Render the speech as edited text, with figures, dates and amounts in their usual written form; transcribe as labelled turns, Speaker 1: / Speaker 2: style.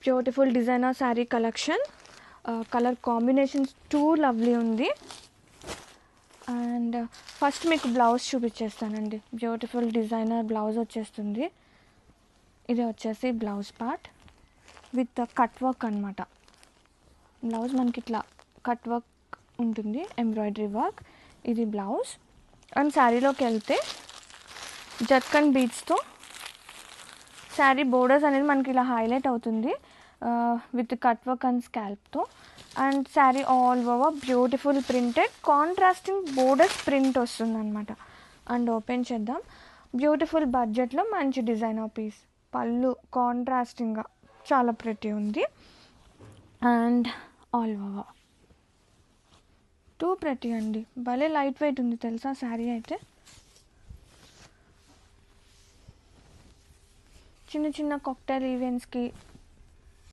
Speaker 1: Beautiful designer sari collection. Colour combinations two lovely ఉంది. And first మీకు blouse చూపించేస్తానండి. Beautiful designer blouse వచ్చేస్తుంది. ఇది వచ్చేసి blouse part with cut work అనమాట. బ్లౌజ్ మనకి ఇట్లా కట్ వర్క్ ఉంటుంది, ఎంబ్రాయిడరీ వర్క్. ఇది బ్లౌజ్. అండ్ శారీలోకి వెళ్తే జర్కన్ బీడ్స్తో శారీ బోర్డర్స్ అనేది మనకి ఇలా హైలైట్ అవుతుంది విత్ కట్ వర్క్ అండ్ స్కాల్ప్తో. And sari all over beautiful printed contrasting borders print వస్తుంది అనమాట. అండ్ ఓపెన్ చేద్దాం. బ్యూటిఫుల్ బడ్జెట్లో మంచి డిజైనర్ పీస్. పళ్ళు కాంట్రాస్టింగ్గా చాలా ప్రిటీ ఉంది. And all over two pretty అండి. భలే లైట్ వెయిట్ ఉంది తెలుసా శారీ అయితే. చిన్న చిన్న కాక్టైల్ ఈవెంట్స్కి